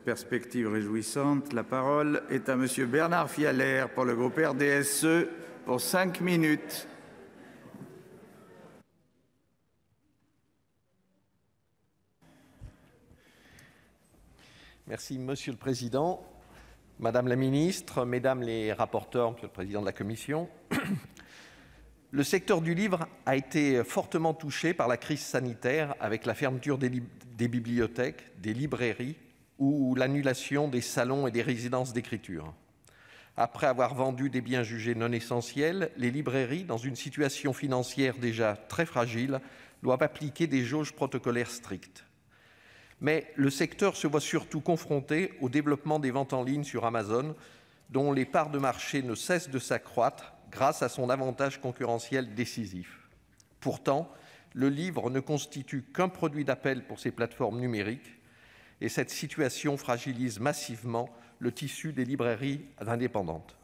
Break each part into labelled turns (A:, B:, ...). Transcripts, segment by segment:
A: Perspective réjouissante. La parole est à Monsieur Bernard Fialaire pour le groupe RDSE pour 5 minutes.
B: Merci Monsieur le Président, Madame la Ministre, Mesdames les rapporteurs, Monsieur le Président de la Commission. Le secteur du livre a été fortement touché par la crise sanitaire avec la fermeture des bibliothèques, des librairies ou l'annulation des salons et des résidences d'écriture. Après avoir vendu des biens jugés non essentiels, les librairies, dans une situation financière déjà très fragile, doivent appliquer des jauges protocolaires strictes. Mais le secteur se voit surtout confronté au développement des ventes en ligne sur Amazon, dont les parts de marché ne cessent de s'accroître grâce à son avantage concurrentiel décisif. Pourtant, le livre ne constitue qu'un produit d'appel pour ces plateformes numériques, et cette situation fragilise massivement le tissu des librairies indépendantes.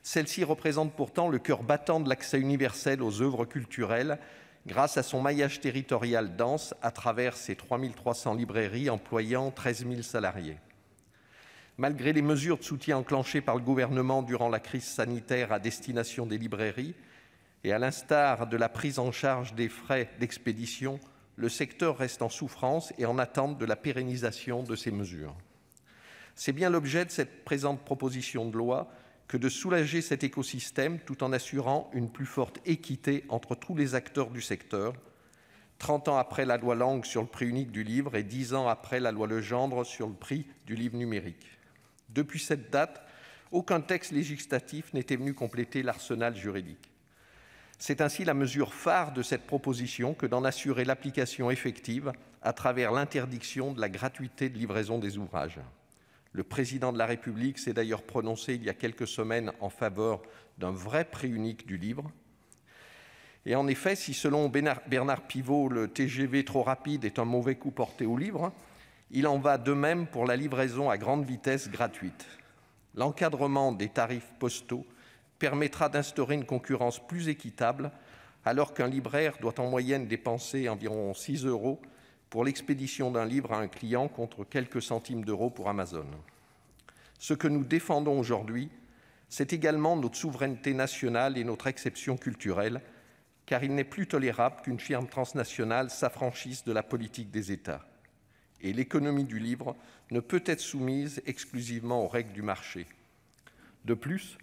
B: Celle-ci représente pourtant le cœur battant de l'accès universel aux œuvres culturelles grâce à son maillage territorial dense à travers ses 3300 librairies employant 13 000 salariés. Malgré les mesures de soutien enclenchées par le gouvernement durant la crise sanitaire à destination des librairies, et à l'instar de la prise en charge des frais d'expédition, le secteur reste en souffrance et en attente de la pérennisation de ces mesures. C'est bien l'objet de cette présente proposition de loi que de soulager cet écosystème tout en assurant une plus forte équité entre tous les acteurs du secteur, 30 ans après la loi Lang sur le prix unique du livre et 10 ans après la loi Legendre sur le prix du livre numérique. Depuis cette date, aucun texte législatif n'était venu compléter l'arsenal juridique. C'est ainsi la mesure phare de cette proposition que d'en assurer l'application effective à travers l'interdiction de la gratuité de livraison des ouvrages. Le président de la République s'est d'ailleurs prononcé il y a quelques semaines en faveur d'un vrai prix unique du livre. Et en effet, si selon Bernard Pivot, le TGV trop rapide est un mauvais coup porté au livre, il en va de même pour la livraison à grande vitesse gratuite. L'encadrement des tarifs postaux permettra d'instaurer une concurrence plus équitable, alors qu'un libraire doit en moyenne dépenser environ 6 € pour l'expédition d'un livre à un client contre quelques centimes d'euros pour Amazon. Ce que nous défendons aujourd'hui, c'est également notre souveraineté nationale et notre exception culturelle, car il n'est plus tolérable qu'une firme transnationale s'affranchisse de la politique des États. Et l'économie du livre ne peut être soumise exclusivement aux règles du marché. De plus,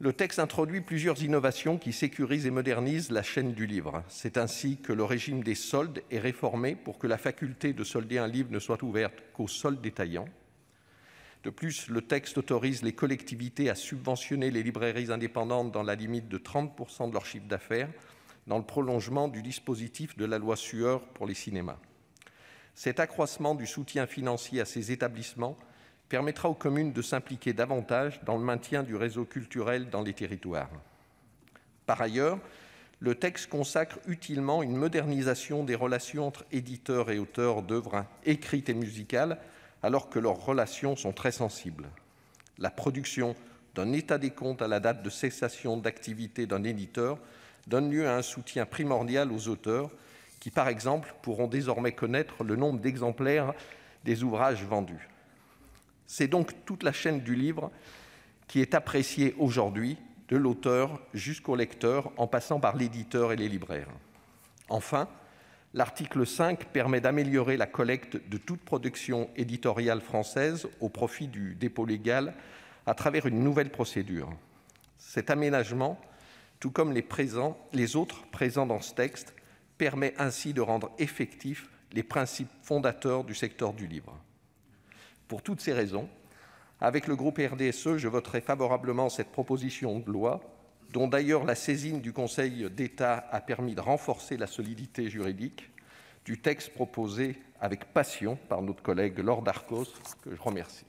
B: le texte introduit plusieurs innovations qui sécurisent et modernisent la chaîne du livre. C'est ainsi que le régime des soldes est réformé pour que la faculté de solder un livre ne soit ouverte qu'aux soldes détaillants. De plus, le texte autorise les collectivités à subventionner les librairies indépendantes dans la limite de 30% de leur chiffre d'affaires, dans le prolongement du dispositif de la loi Sueur pour les cinémas. Cet accroissement du soutien financier à ces établissements permettra aux communes de s'impliquer davantage dans le maintien du réseau culturel dans les territoires. Par ailleurs, le texte consacre utilement une modernisation des relations entre éditeurs et auteurs d'œuvres écrites et musicales, alors que leurs relations sont très sensibles. La production d'un état des comptes à la date de cessation d'activité d'un éditeur donne lieu à un soutien primordial aux auteurs qui, par exemple, pourront désormais connaître le nombre d'exemplaires des ouvrages vendus. C'est donc toute la chaîne du livre qui est appréciée aujourd'hui, de l'auteur jusqu'au lecteur, en passant par l'éditeur et les libraires. Enfin, l'article 5 permet d'améliorer la collecte de toute production éditoriale française au profit du dépôt légal à travers une nouvelle procédure. Cet aménagement, tout comme les autres présents dans ce texte, permet ainsi de rendre effectifs les principes fondateurs du secteur du livre. Pour toutes ces raisons, avec le groupe RDSE, je voterai favorablement cette proposition de loi, dont d'ailleurs la saisine du Conseil d'État a permis de renforcer la solidité juridique du texte proposé avec passion par notre collègue Laure Darcos, que je remercie.